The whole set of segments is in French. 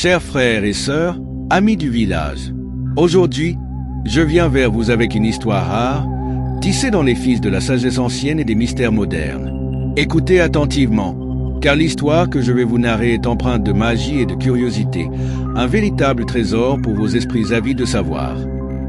Chers frères et sœurs, amis du village, aujourd'hui, je viens vers vous avec une histoire rare, tissée dans les fils de la sagesse ancienne et des mystères modernes. Écoutez attentivement, car l'histoire que je vais vous narrer est empreinte de magie et de curiosité, un véritable trésor pour vos esprits avides de savoir.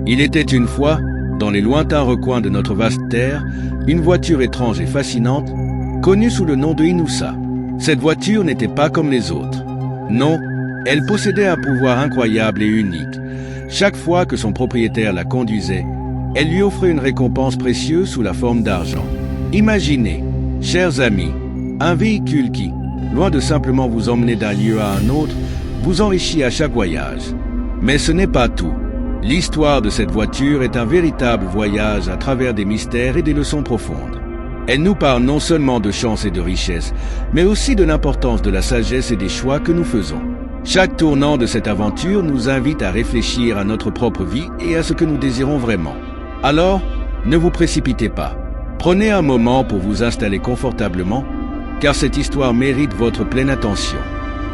Il était une fois, dans les lointains recoins de notre vaste terre, une voiture étrange et fascinante, connue sous le nom de Inoussa. Cette voiture n'était pas comme les autres. Non, elle possédait un pouvoir incroyable et unique. Chaque fois que son propriétaire la conduisait, elle lui offrait une récompense précieuse sous la forme d'argent. Imaginez, chers amis, un véhicule qui, loin de simplement vous emmener d'un lieu à un autre, vous enrichit à chaque voyage. Mais ce n'est pas tout. L'histoire de cette voiture est un véritable voyage à travers des mystères et des leçons profondes. Elle nous parle non seulement de chance et de richesse, mais aussi de l'importance de la sagesse et des choix que nous faisons. Chaque tournant de cette aventure nous invite à réfléchir à notre propre vie et à ce que nous désirons vraiment. Alors, ne vous précipitez pas. Prenez un moment pour vous installer confortablement, car cette histoire mérite votre pleine attention.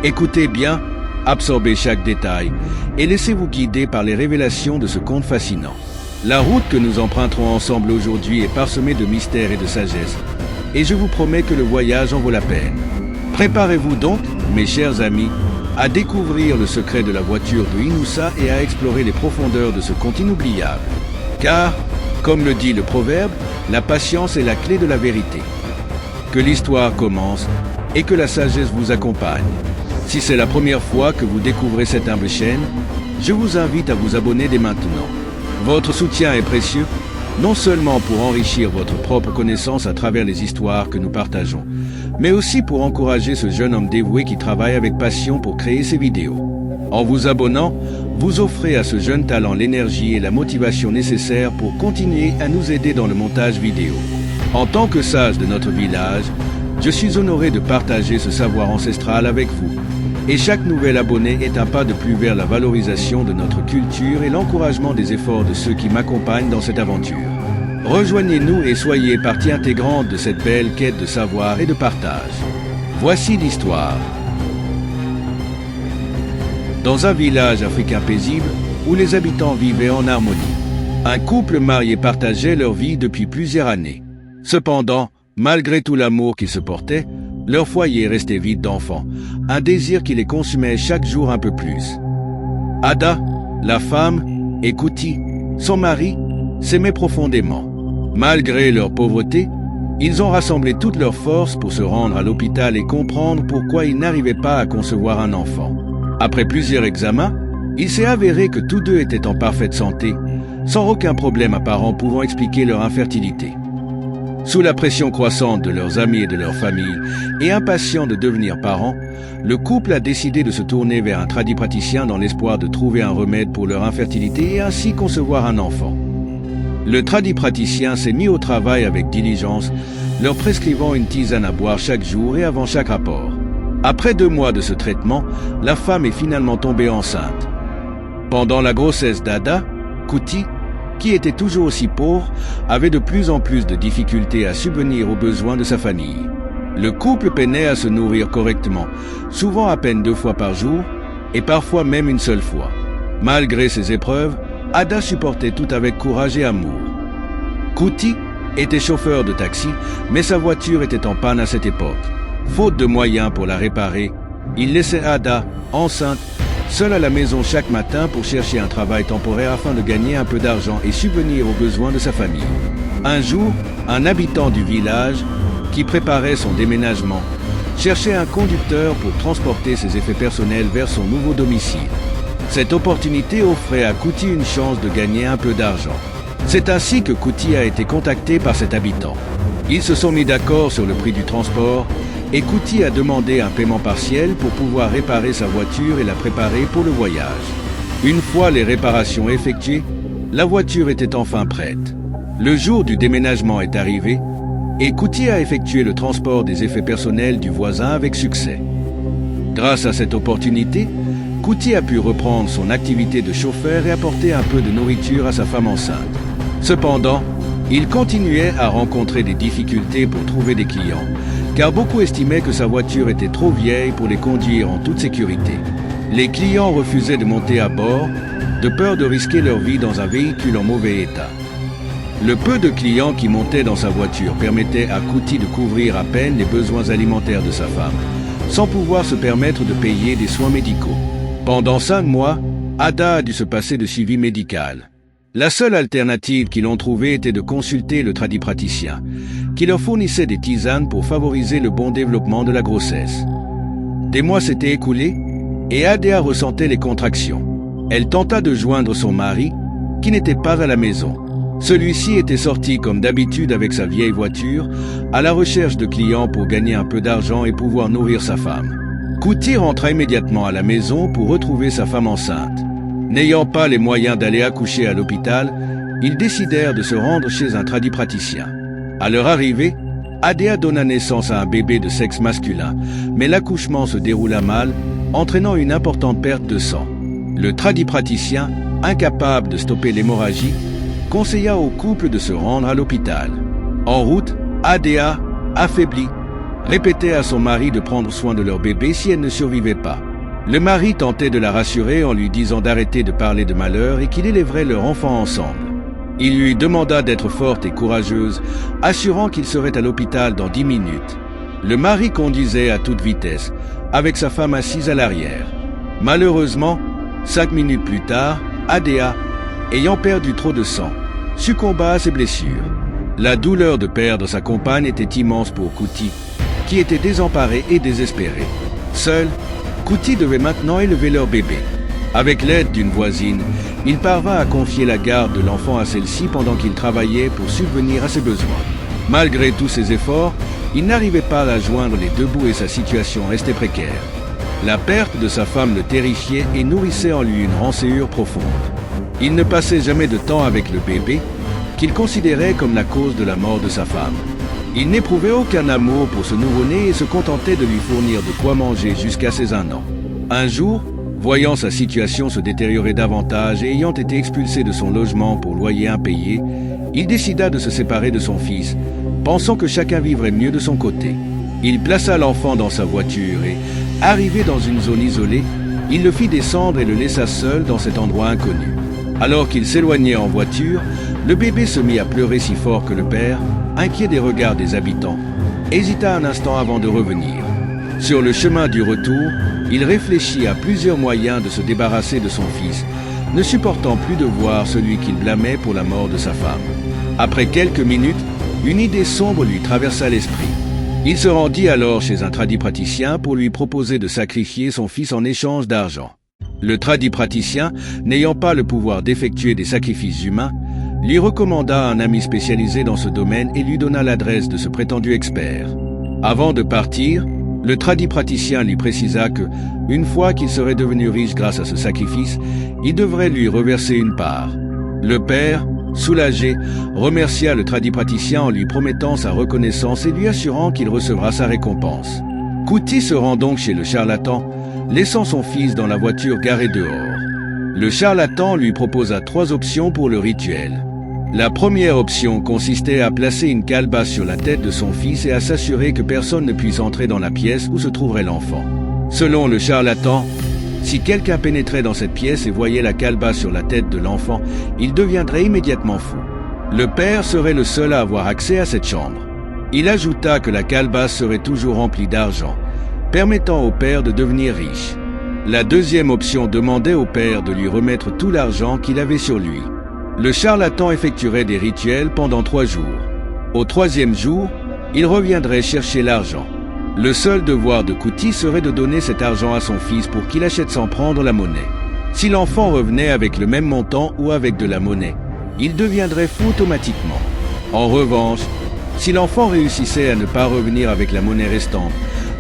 Écoutez bien, absorbez chaque détail et laissez-vous guider par les révélations de ce conte fascinant. La route que nous emprunterons ensemble aujourd'hui est parsemée de mystères et de sagesse, et je vous promets que le voyage en vaut la peine. Préparez-vous donc, mes chers amis, à découvrir le secret de la voiture de Inoussa et à explorer les profondeurs de ce conte inoubliable. Car, comme le dit le proverbe, la patience est la clé de la vérité. Que l'histoire commence et que la sagesse vous accompagne. Si c'est la première fois que vous découvrez cette humble chaîne, je vous invite à vous abonner dès maintenant. Votre soutien est précieux, non seulement pour enrichir votre propre connaissance à travers les histoires que nous partageons, mais aussi pour encourager ce jeune homme dévoué qui travaille avec passion pour créer ces vidéos. En vous abonnant, vous offrez à ce jeune talent l'énergie et la motivation nécessaires pour continuer à nous aider dans le montage vidéo. En tant que sage de notre village, je suis honoré de partager ce savoir ancestral avec vous. Et chaque nouvel abonné est un pas de plus vers la valorisation de notre culture et l'encouragement des efforts de ceux qui m'accompagnent dans cette aventure. Rejoignez-nous et soyez partie intégrante de cette belle quête de savoir et de partage. Voici l'histoire. Dans un village africain paisible, où les habitants vivaient en harmonie, un couple marié partageait leur vie depuis plusieurs années. Cependant, malgré tout l'amour qu'ils se portaient, leur foyer restait vide d'enfants, un désir qui les consumait chaque jour un peu plus. Ada, la femme, et Kuti, son mari, s'aimaient profondément. Malgré leur pauvreté, ils ont rassemblé toutes leurs forces pour se rendre à l'hôpital et comprendre pourquoi ils n'arrivaient pas à concevoir un enfant. Après plusieurs examens, il s'est avéré que tous deux étaient en parfaite santé, sans aucun problème apparent pouvant expliquer leur infertilité. Sous la pression croissante de leurs amis et de leur famille, et impatients de devenir parents, le couple a décidé de se tourner vers un tradipraticien dans l'espoir de trouver un remède pour leur infertilité et ainsi concevoir un enfant. Le tradipraticien s'est mis au travail avec diligence, leur prescrivant une tisane à boire chaque jour et avant chaque rapport. Après 2 mois de ce traitement, la femme est finalement tombée enceinte. Pendant la grossesse d'Ada, Kuti, qui était toujours aussi pauvre, avait de plus en plus de difficultés à subvenir aux besoins de sa famille. Le couple peinait à se nourrir correctement, souvent à peine 2 fois par jour, et parfois même une seule fois. Malgré ces épreuves, Ada supportait tout avec courage et amour. Kuti était chauffeur de taxi, mais sa voiture était en panne à cette époque. Faute de moyens pour la réparer, il laissait Ada, enceinte, seule à la maison chaque matin pour chercher un travail temporaire afin de gagner un peu d'argent et subvenir aux besoins de sa famille. Un jour, un habitant du village, qui préparait son déménagement, cherchait un conducteur pour transporter ses effets personnels vers son nouveau domicile. Cette opportunité offrait à Kuti une chance de gagner un peu d'argent. C'est ainsi que Kuti a été contacté par cet habitant. Ils se sont mis d'accord sur le prix du transport et Kuti a demandé un paiement partiel pour pouvoir réparer sa voiture et la préparer pour le voyage. Une fois les réparations effectuées, la voiture était enfin prête. Le jour du déménagement est arrivé et Kuti a effectué le transport des effets personnels du voisin avec succès. Grâce à cette opportunité, Kuti a pu reprendre son activité de chauffeur et apporter un peu de nourriture à sa femme enceinte. Cependant, il continuait à rencontrer des difficultés pour trouver des clients, car beaucoup estimaient que sa voiture était trop vieille pour les conduire en toute sécurité. Les clients refusaient de monter à bord, de peur de risquer leur vie dans un véhicule en mauvais état. Le peu de clients qui montaient dans sa voiture permettait à Kuti de couvrir à peine les besoins alimentaires de sa femme, sans pouvoir se permettre de payer des soins médicaux. Pendant 5 mois, Ada a dû se passer de suivi médical. La seule alternative qu'ils ont trouvée était de consulter le tradipraticien, qui leur fournissait des tisanes pour favoriser le bon développement de la grossesse. Des mois s'étaient écoulés et Ada ressentait les contractions. Elle tenta de joindre son mari, qui n'était pas à la maison. Celui-ci était sorti comme d'habitude avec sa vieille voiture, à la recherche de clients pour gagner un peu d'argent et pouvoir nourrir sa femme. Kuti rentra immédiatement à la maison pour retrouver sa femme enceinte. N'ayant pas les moyens d'aller accoucher à l'hôpital, ils décidèrent de se rendre chez un tradipraticien. À leur arrivée, Ada donna naissance à un bébé de sexe masculin, mais l'accouchement se déroula mal, entraînant une importante perte de sang. Le tradipraticien, incapable de stopper l'hémorragie, conseilla au couple de se rendre à l'hôpital. En route, Ada, affaiblie, répétait à son mari de prendre soin de leur bébé si elle ne survivait pas. Le mari tentait de la rassurer en lui disant d'arrêter de parler de malheur et qu'il élèverait leur enfant ensemble. Il lui demanda d'être forte et courageuse, assurant qu'il serait à l'hôpital dans 10 minutes. Le mari conduisait à toute vitesse, avec sa femme assise à l'arrière. Malheureusement, 5 minutes plus tard, Ada, ayant perdu trop de sang, succomba à ses blessures. La douleur de perdre sa compagne était immense pour Kuti, qui était désemparé et désespéré. Seul, Kuti devait maintenant élever leur bébé. Avec l'aide d'une voisine, il parvint à confier la garde de l'enfant à celle-ci pendant qu'il travaillait pour subvenir à ses besoins. Malgré tous ses efforts, il n'arrivait pas à joindre les deux bouts et sa situation restait précaire. La perte de sa femme le terrifiait et nourrissait en lui une rancœur profonde. Il ne passait jamais de temps avec le bébé, qu'il considérait comme la cause de la mort de sa femme. Il n'éprouvait aucun amour pour ce nouveau-né et se contentait de lui fournir de quoi manger jusqu'à ses 1 an. Un jour, voyant sa situation se détériorer davantage et ayant été expulsé de son logement pour loyer impayé, il décida de se séparer de son fils, pensant que chacun vivrait mieux de son côté. Il plaça l'enfant dans sa voiture et, arrivé dans une zone isolée, il le fit descendre et le laissa seul dans cet endroit inconnu. Alors qu'il s'éloignait en voiture, le bébé se mit à pleurer si fort que le père, inquiet des regards des habitants, hésita un instant avant de revenir. Sur le chemin du retour, il réfléchit à plusieurs moyens de se débarrasser de son fils, ne supportant plus de voir celui qu'il blâmait pour la mort de sa femme. Après quelques minutes, une idée sombre lui traversa l'esprit. Il se rendit alors chez un tradipraticien pour lui proposer de sacrifier son fils en échange d'argent. Le tradipraticien, n'ayant pas le pouvoir d'effectuer des sacrifices humains, lui recommanda un ami spécialisé dans ce domaine et lui donna l'adresse de ce prétendu expert. Avant de partir, le tradipraticien lui précisa que, une fois qu'il serait devenu riche grâce à ce sacrifice, il devrait lui reverser une part. Le père, soulagé, remercia le tradipraticien en lui promettant sa reconnaissance et lui assurant qu'il recevra sa récompense. Kuti se rend donc chez le charlatan, laissant son fils dans la voiture garée dehors. Le charlatan lui proposa 3 options pour le rituel. La première option consistait à placer une calebasse sur la tête de son fils et à s'assurer que personne ne puisse entrer dans la pièce où se trouverait l'enfant. Selon le charlatan, si quelqu'un pénétrait dans cette pièce et voyait la calebasse sur la tête de l'enfant, il deviendrait immédiatement fou. Le père serait le seul à avoir accès à cette chambre. Il ajouta que la calebasse serait toujours remplie d'argent, permettant au père de devenir riche. La deuxième option demandait au père de lui remettre tout l'argent qu'il avait sur lui. Le charlatan effectuerait des rituels pendant 3 jours. Au 3e jour, il reviendrait chercher l'argent. Le seul devoir de Kuti serait de donner cet argent à son fils pour qu'il achète sans prendre la monnaie. Si l'enfant revenait avec le même montant ou avec de la monnaie, il deviendrait fou automatiquement. En revanche, si l'enfant réussissait à ne pas revenir avec la monnaie restante,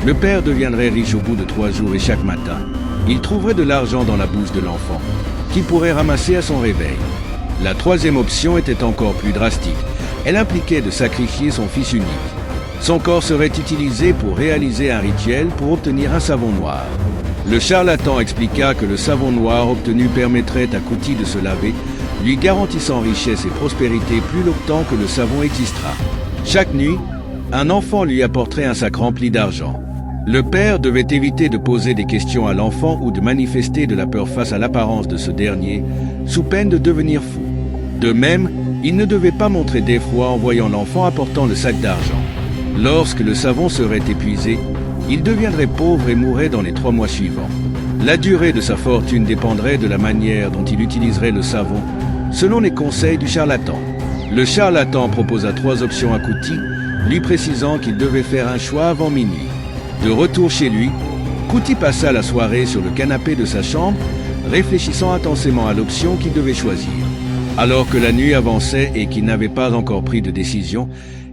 le père deviendrait riche au bout de 3 jours et chaque matin, il trouverait de l'argent dans la bouche de l'enfant, qu'il pourrait ramasser à son réveil. La 3e option était encore plus drastique. Elle impliquait de sacrifier son fils unique. Son corps serait utilisé pour réaliser un rituel pour obtenir un savon noir. Le charlatan expliqua que le savon noir obtenu permettrait à Kuti de se laver, lui garantissant richesse et prospérité plus longtemps que le savon existera. Chaque nuit, un enfant lui apporterait un sac rempli d'argent. Le père devait éviter de poser des questions à l'enfant ou de manifester de la peur face à l'apparence de ce dernier, sous peine de devenir fou. De même, il ne devait pas montrer d'effroi en voyant l'enfant apportant le sac d'argent. Lorsque le savon serait épuisé, il deviendrait pauvre et mourrait dans les 3 mois suivants. La durée de sa fortune dépendrait de la manière dont il utiliserait le savon, selon les conseils du charlatan. Le charlatan proposa 3 options à Kuti, lui précisant qu'il devait faire un choix avant minuit. De retour chez lui, Kuti passa la soirée sur le canapé de sa chambre, réfléchissant intensément à l'option qu'il devait choisir. Alors que la nuit avançait et qu'il n'avait pas encore pris de décision,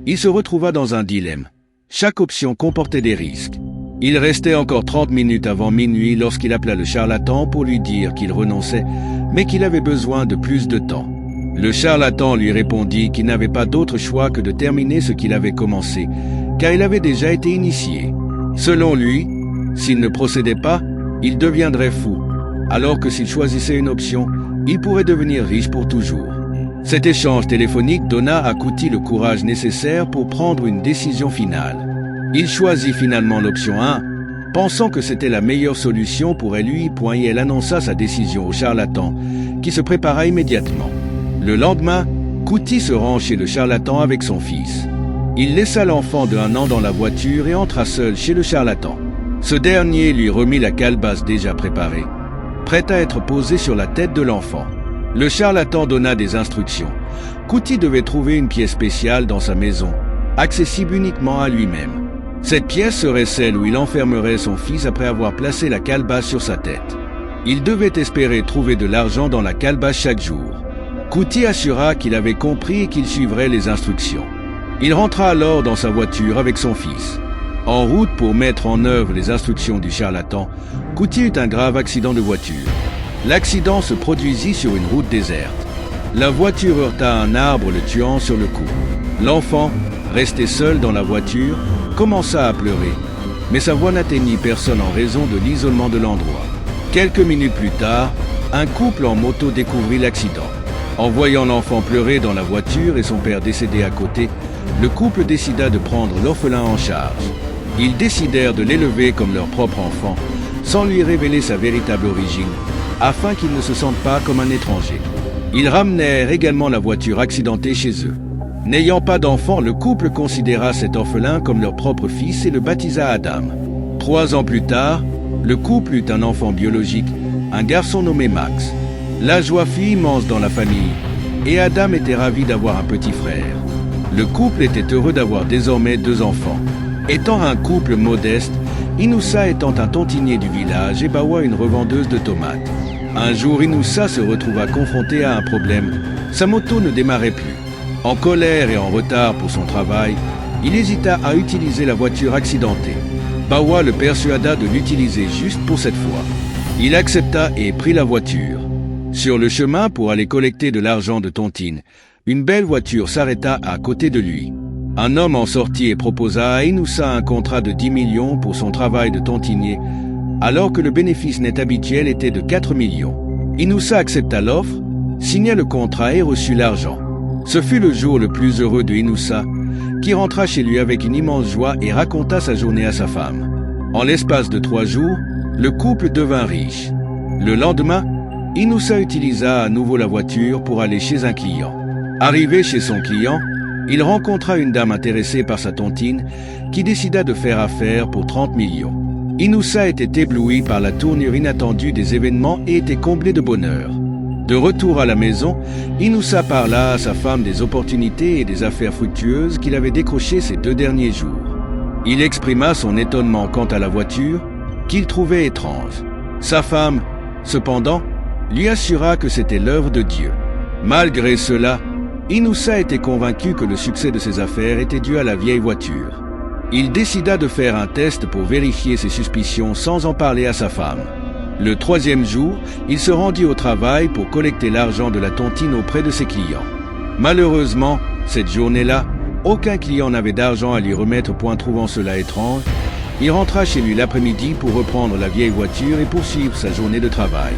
il se retrouva dans un dilemme. Chaque option comportait des risques. Il restait encore 30 minutes avant minuit lorsqu'il appela le charlatan pour lui dire qu'il renonçait, mais qu'il avait besoin de plus de temps. Le charlatan lui répondit qu'il n'avait pas d'autre choix que de terminer ce qu'il avait commencé, car il avait déjà été initié. Selon lui, s'il ne procédait pas, il deviendrait fou, alors que s'il choisissait une option, il pourrait devenir riche pour toujours. Cet échange téléphonique donna à Kuti le courage nécessaire pour prendre une décision finale. Il choisit finalement l'option 1, pensant que c'était la meilleure solution pour lui, et elle annonça sa décision au charlatan, qui se prépara immédiatement. Le lendemain, Kuti se rend chez le charlatan avec son fils. Il laissa l'enfant de 1 an dans la voiture et entra seul chez le charlatan. Ce dernier lui remit la calebasse déjà préparée, prête à être posée sur la tête de l'enfant. Le charlatan donna des instructions. Kuti devait trouver une pièce spéciale dans sa maison, accessible uniquement à lui-même. Cette pièce serait celle où il enfermerait son fils après avoir placé la calebasse sur sa tête. Il devait espérer trouver de l'argent dans la calebasse chaque jour. Kuti assura qu'il avait compris et qu'il suivrait les instructions. Il rentra alors dans sa voiture avec son fils. En route pour mettre en œuvre les instructions du charlatan, Kuti eut un grave accident de voiture. L'accident se produisit sur une route déserte. La voiture heurta un arbre, le tuant sur le coup. L'enfant, resté seul dans la voiture, commença à pleurer, mais sa voix n'atteignit personne en raison de l'isolement de l'endroit. Quelques minutes plus tard, un couple en moto découvrit l'accident. En voyant l'enfant pleurer dans la voiture et son père décédé à côté, le couple décida de prendre l'orphelin en charge. Ils décidèrent de l'élever comme leur propre enfant, sans lui révéler sa véritable origine, afin qu'il ne se sente pas comme un étranger. Ils ramenèrent également la voiture accidentée chez eux. N'ayant pas d'enfant, le couple considéra cet orphelin comme leur propre fils et le baptisa Adam. 3 ans plus tard, le couple eut un enfant biologique, un garçon nommé Max. La joie fut immense dans la famille, et Adam était ravi d'avoir un petit frère. Le couple était heureux d'avoir désormais 2 enfants. Étant un couple modeste, Inoussa étant un tontinier du village et Bawa une revendeuse de tomates. Un jour, Inoussa se retrouva confronté à un problème. Sa moto ne démarrait plus. En colère et en retard pour son travail, il hésita à utiliser la voiture accidentée. Bawa le persuada de l'utiliser juste pour cette fois. Il accepta et prit la voiture. Sur le chemin pour aller collecter de l'argent de tontine, une belle voiture s'arrêta à côté de lui. Un homme en sortit et proposa à Inoussa un contrat de 10 millions pour son travail de tontinier, alors que le bénéfice net habituel était de 4 millions. Inoussa accepta l'offre, signa le contrat et reçut l'argent. Ce fut le jour le plus heureux de Inoussa, qui rentra chez lui avec une immense joie et raconta sa journée à sa femme. En l'espace de 3 jours, le couple devint riche. Le lendemain, Inoussa utilisa à nouveau la voiture pour aller chez un client. Arrivé chez son client, il rencontra une dame intéressée par sa tontine qui décida de faire affaire pour 30 millions. Inoussa était ébloui par la tournure inattendue des événements et était comblé de bonheur. De retour à la maison, Inoussa parla à sa femme des opportunités et des affaires fructueuses qu'il avait décrochées ces 2 derniers jours. Il exprima son étonnement quant à la voiture, qu'il trouvait étrange. Sa femme, cependant, lui assura que c'était l'œuvre de Dieu. Malgré cela, Inoussa était convaincu que le succès de ses affaires était dû à la vieille voiture. Il décida de faire un test pour vérifier ses suspicions sans en parler à sa femme. Le 3e jour, il se rendit au travail pour collecter l'argent de la tontine auprès de ses clients. Malheureusement, cette journée-là, aucun client n'avait d'argent à lui remettre, trouvant cela étrange. Il rentra chez lui l'après-midi pour reprendre la vieille voiture et poursuivre sa journée de travail.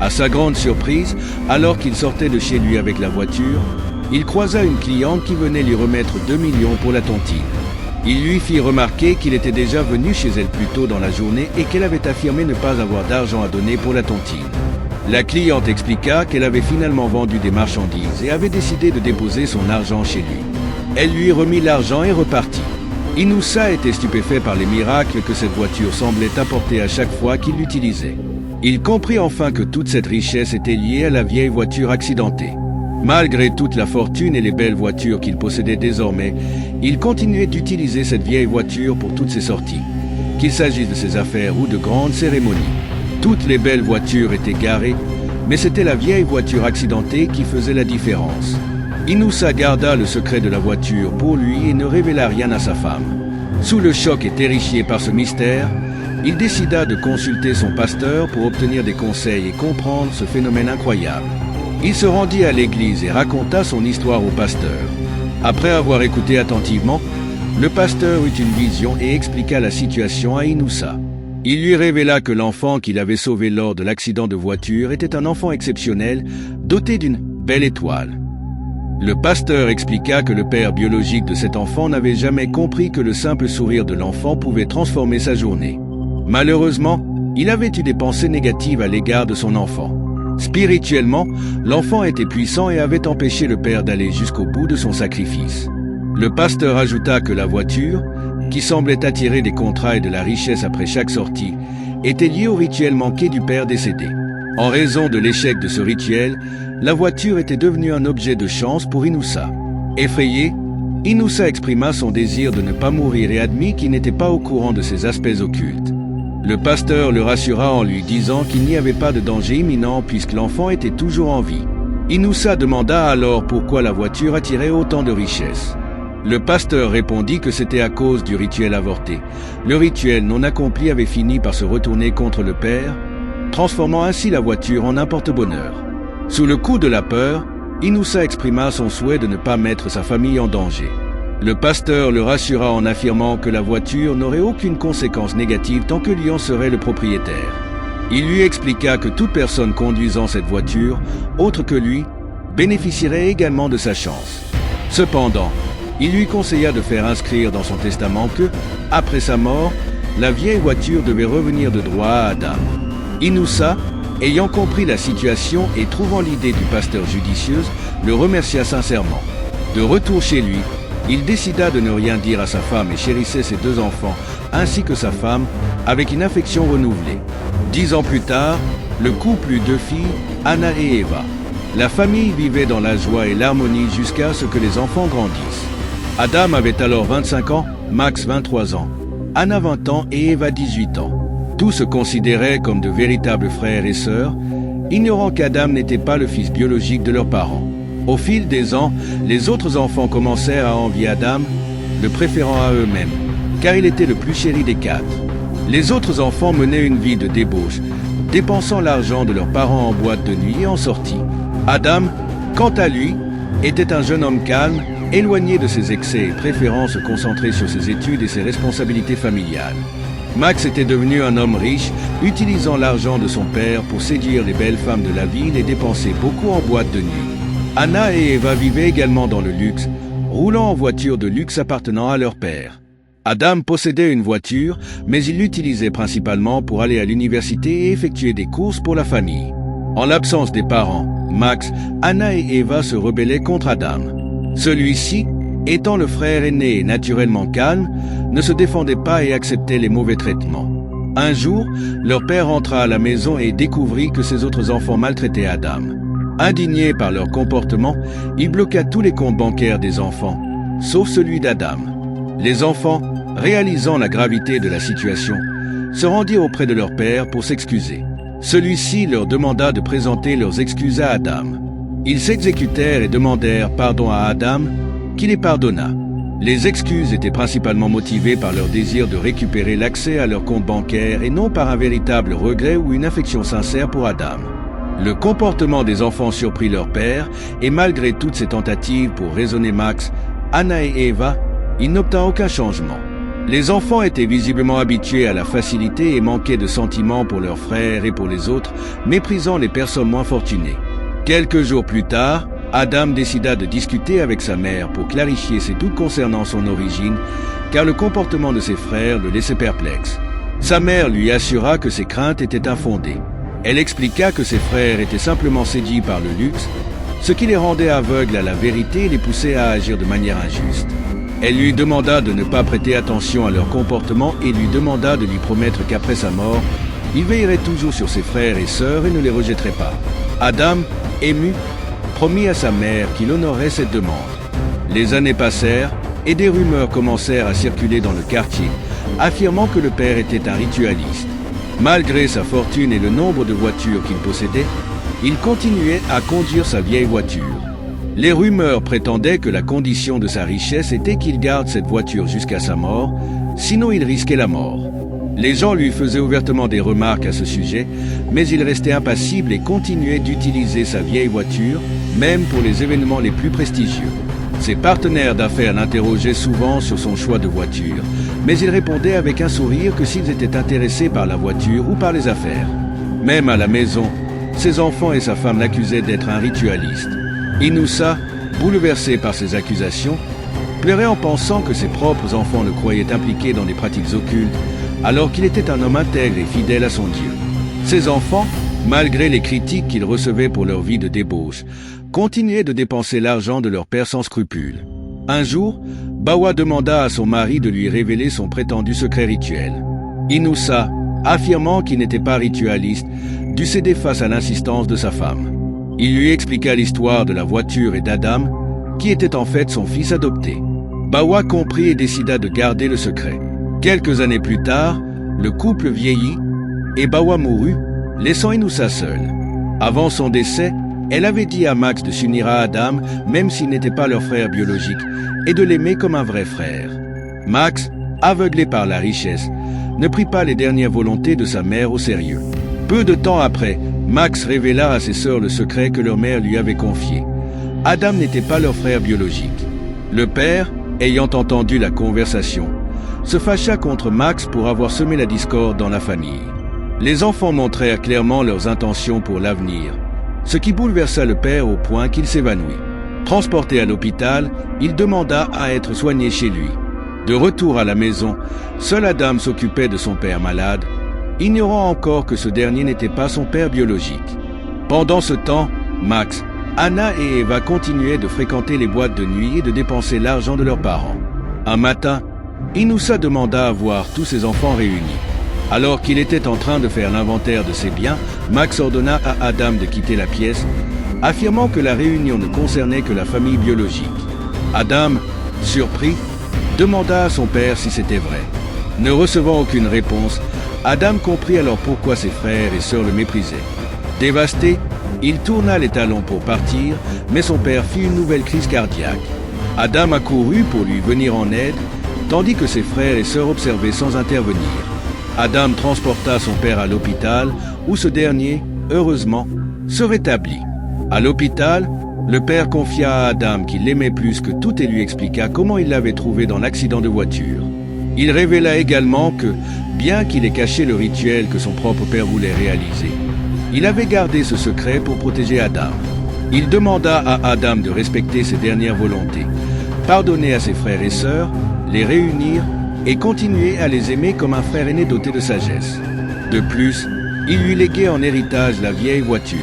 À sa grande surprise, alors qu'il sortait de chez lui avec la voiture, il croisa une cliente qui venait lui remettre 2 millions pour la tontine. Il lui fit remarquer qu'il était déjà venu chez elle plus tôt dans la journée et qu'elle avait affirmé ne pas avoir d'argent à donner pour la tontine. La cliente expliqua qu'elle avait finalement vendu des marchandises et avait décidé de déposer son argent chez lui. Elle lui remit l'argent et repartit. Inoussa était stupéfait par les miracles que cette voiture semblait apporter à chaque fois qu'il l'utilisait. Il comprit enfin que toute cette richesse était liée à la vieille voiture accidentée. Malgré toute la fortune et les belles voitures qu'il possédait désormais, il continuait d'utiliser cette vieille voiture pour toutes ses sorties, qu'il s'agisse de ses affaires ou de grandes cérémonies. Toutes les belles voitures étaient garées, mais c'était la vieille voiture accidentée qui faisait la différence. Inoussa garda le secret de la voiture pour lui et ne révéla rien à sa femme. Sous le choc et terrifié par ce mystère, il décida de consulter son pasteur pour obtenir des conseils et comprendre ce phénomène incroyable. Il se rendit à l'église et raconta son histoire au pasteur. Après avoir écouté attentivement, le pasteur eut une vision et expliqua la situation à Inoussa. Il lui révéla que l'enfant qu'il avait sauvé lors de l'accident de voiture était un enfant exceptionnel, doté d'une belle étoile. Le pasteur expliqua que le père biologique de cet enfant n'avait jamais compris que le simple sourire de l'enfant pouvait transformer sa journée. Malheureusement, il avait eu des pensées négatives à l'égard de son enfant. Spirituellement, l'enfant était puissant et avait empêché le père d'aller jusqu'au bout de son sacrifice. Le pasteur ajouta que la voiture, qui semblait attirer des contrats et de la richesse après chaque sortie, était liée au rituel manqué du père décédé. En raison de l'échec de ce rituel, la voiture était devenue un objet de chance pour Inoussa. Effrayé, Inoussa exprima son désir de ne pas mourir et admit qu'il n'était pas au courant de ces aspects occultes. Le pasteur le rassura en lui disant qu'il n'y avait pas de danger imminent puisque l'enfant était toujours en vie. Inoussa demanda alors pourquoi la voiture attirait autant de richesses. Le pasteur répondit que c'était à cause du rituel avorté. Le rituel non accompli avait fini par se retourner contre le père, transformant ainsi la voiture en un porte-bonheur. Sous le coup de la peur, Inoussa exprima son souhait de ne pas mettre sa famille en danger. Le pasteur le rassura en affirmant que la voiture n'aurait aucune conséquence négative tant que lui en serait le propriétaire. Il lui expliqua que toute personne conduisant cette voiture, autre que lui, bénéficierait également de sa chance. Cependant, il lui conseilla de faire inscrire dans son testament que, après sa mort, la vieille voiture devait revenir de droit à Adam. Inoussa, ayant compris la situation et trouvant l'idée du pasteur judicieuse, le remercia sincèrement. De retour chez lui, il décida de ne rien dire à sa femme et chérissait ses 2 enfants, ainsi que sa femme, avec une affection renouvelée. 10 ans plus tard, le couple eut 2 filles, Anna et Eva. La famille vivait dans la joie et l'harmonie jusqu'à ce que les enfants grandissent. Adam avait alors 25 ans, Max 23 ans, Anna 20 ans et Eva 18 ans. Tous se considéraient comme de véritables frères et sœurs, ignorant qu'Adam n'était pas le fils biologique de leurs parents. Au fil des ans, les autres enfants commencèrent à envier Adam, le préférant à eux-mêmes, car il était le plus chéri des 4. Les autres enfants menaient une vie de débauche, dépensant l'argent de leurs parents en boîte de nuit et en sortie. Adam, quant à lui, était un jeune homme calme, éloigné de ses excès et préférant se concentrer sur ses études et ses responsabilités familiales. Max était devenu un homme riche, utilisant l'argent de son père pour séduire les belles femmes de la ville et dépenser beaucoup en boîte de nuit. Anna et Eva vivaient également dans le luxe, roulant en voiture de luxe appartenant à leur père. Adam possédait une voiture, mais il l'utilisait principalement pour aller à l'université et effectuer des courses pour la famille. En l'absence des parents, Max, Anna et Eva se rebellaient contre Adam. Celui-ci, étant le frère aîné et naturellement calme, ne se défendait pas et acceptait les mauvais traitements. Un jour, leur père entra à la maison et découvrit que ses autres enfants maltraitaient Adam. Indigné par leur comportement, il bloqua tous les comptes bancaires des enfants, sauf celui d'Adam. Les enfants, réalisant la gravité de la situation, se rendirent auprès de leur père pour s'excuser. Celui-ci leur demanda de présenter leurs excuses à Adam. Ils s'exécutèrent et demandèrent pardon à Adam, qui les pardonna. Les excuses étaient principalement motivées par leur désir de récupérer l'accès à leur compte bancaire et non par un véritable regret ou une affection sincère pour Adam. Le comportement des enfants surprit leur père, et malgré toutes ces tentatives pour raisonner Max, Anna et Eva, il n'obtint aucun changement. Les enfants étaient visiblement habitués à la facilité et manquaient de sentiments pour leurs frères et pour les autres, méprisant les personnes moins fortunées. Quelques jours plus tard, Adam décida de discuter avec sa mère pour clarifier ses doutes concernant son origine, car le comportement de ses frères le laissait perplexe. Sa mère lui assura que ses craintes étaient infondées. Elle expliqua que ses frères étaient simplement séduits par le luxe, ce qui les rendait aveugles à la vérité et les poussait à agir de manière injuste. Elle lui demanda de ne pas prêter attention à leur comportement et lui demanda de lui promettre qu'après sa mort, il veillerait toujours sur ses frères et sœurs et ne les rejetterait pas. Adam, ému, promit à sa mère qu'il honorerait cette demande. Les années passèrent et des rumeurs commencèrent à circuler dans le quartier, affirmant que le père était un ritualiste. Malgré sa fortune et le nombre de voitures qu'il possédait, il continuait à conduire sa vieille voiture. Les rumeurs prétendaient que la condition de sa richesse était qu'il garde cette voiture jusqu'à sa mort, sinon il risquait la mort. Les gens lui faisaient ouvertement des remarques à ce sujet, mais il restait impassible et continuait d'utiliser sa vieille voiture, même pour les événements les plus prestigieux. Ses partenaires d'affaires l'interrogeaient souvent sur son choix de voiture, mais il répondait avec un sourire que s'ils étaient intéressés par la voiture ou par les affaires. Même à la maison, ses enfants et sa femme l'accusaient d'être un ritualiste. Inoussa, bouleversé par ces accusations, pleurait en pensant que ses propres enfants le croyaient impliqué dans des pratiques occultes, alors qu'il était un homme intègre et fidèle à son Dieu. Ses enfants, malgré les critiques qu'ils recevaient pour leur vie de débauche, continuaient de dépenser l'argent de leur père sans scrupule. Un jour, Bawa demanda à son mari de lui révéler son prétendu secret rituel. Inoussa, affirmant qu'il n'était pas ritualiste, dut céder face à l'insistance de sa femme. Il lui expliqua l'histoire de la voiture et d'Adam, qui était en fait son fils adopté. Bawa comprit et décida de garder le secret. Quelques années plus tard, le couple vieillit et Bawa mourut, laissant Inoussa seule. Avant son décès, elle avait dit à Max de s'unir à Adam, même s'il n'était pas leur frère biologique, et de l'aimer comme un vrai frère. Max, aveuglé par la richesse, ne prit pas les dernières volontés de sa mère au sérieux. Peu de temps après, Max révéla à ses sœurs le secret que leur mère lui avait confié. Adam n'était pas leur frère biologique. Le père, ayant entendu la conversation, se fâcha contre Max pour avoir semé la discorde dans la famille. Les enfants montrèrent clairement leurs intentions pour l'avenir, ce qui bouleversa le père au point qu'il s'évanouit. Transporté à l'hôpital, il demanda à être soigné chez lui. De retour à la maison, seul Adam s'occupait de son père malade, ignorant encore que ce dernier n'était pas son père biologique. Pendant ce temps, Max, Anna et Eva continuaient de fréquenter les boîtes de nuit et de dépenser l'argent de leurs parents. Un matin, Inoussa demanda à voir tous ses enfants réunis. Alors qu'il était en train de faire l'inventaire de ses biens, Max ordonna à Adam de quitter la pièce, affirmant que la réunion ne concernait que la famille biologique. Adam, surpris, demanda à son père si c'était vrai. Ne recevant aucune réponse, Adam comprit alors pourquoi ses frères et sœurs le méprisaient. Dévasté, il tourna les talons pour partir, mais son père fit une nouvelle crise cardiaque. Adam accourut pour lui venir en aide, tandis que ses frères et sœurs observaient sans intervenir. Adam transporta son père à l'hôpital, où ce dernier, heureusement, se rétablit. À l'hôpital, le père confia à Adam qu'il l'aimait plus que tout et lui expliqua comment il l'avait trouvé dans l'accident de voiture. Il révéla également que, bien qu'il ait caché le rituel que son propre père voulait réaliser, il avait gardé ce secret pour protéger Adam. Il demanda à Adam de respecter ses dernières volontés, pardonner à ses frères et sœurs, les réunir et continuer à les aimer comme un frère aîné doté de sagesse. De plus, il lui léguait en héritage la vieille voiture.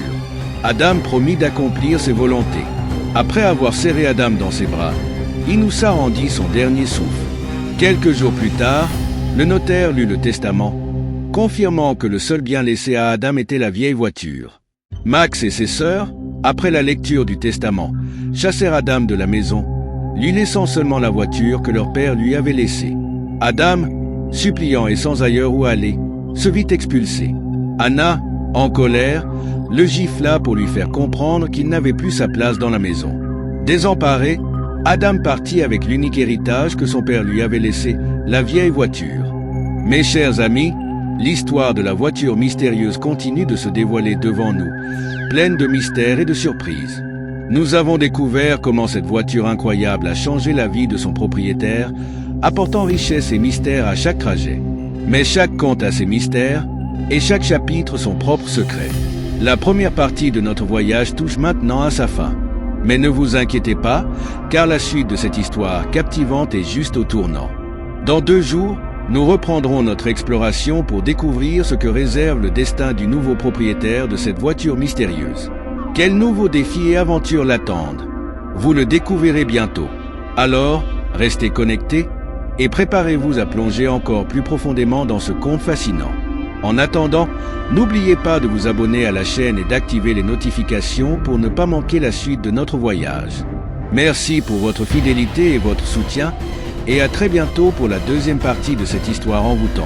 Adam promit d'accomplir ses volontés. Après avoir serré Adam dans ses bras, Inoussa rendit son dernier souffle. Quelques jours plus tard, le notaire lut le testament, confirmant que le seul bien laissé à Adam était la vieille voiture. Max et ses sœurs, après la lecture du testament, chassèrent Adam de la maison, lui laissant seulement la voiture que leur père lui avait laissée. Adam, suppliant et sans ailleurs où aller, se vit expulsé. Anna, en colère, le gifla pour lui faire comprendre qu'il n'avait plus sa place dans la maison. Désemparé, Adam partit avec l'unique héritage que son père lui avait laissé, la vieille voiture. Mes chers amis, l'histoire de la voiture mystérieuse continue de se dévoiler devant nous, pleine de mystères et de surprises. Nous avons découvert comment cette voiture incroyable a changé la vie de son propriétaire, apportant richesse et mystère à chaque trajet. Mais chaque conte a ses mystères, et chaque chapitre son propre secret. La première partie de notre voyage touche maintenant à sa fin. Mais ne vous inquiétez pas, car la suite de cette histoire captivante est juste au tournant. Dans 2 jours, nous reprendrons notre exploration pour découvrir ce que réserve le destin du nouveau propriétaire de cette voiture mystérieuse. Quels nouveaux défis et aventures l'attendent? Vous le découvrirez bientôt. Alors, restez connectés et préparez-vous à plonger encore plus profondément dans ce conte fascinant. En attendant, n'oubliez pas de vous abonner à la chaîne et d'activer les notifications pour ne pas manquer la suite de notre voyage. Merci pour votre fidélité et votre soutien, et à très bientôt pour la deuxième partie de cette histoire envoûtante.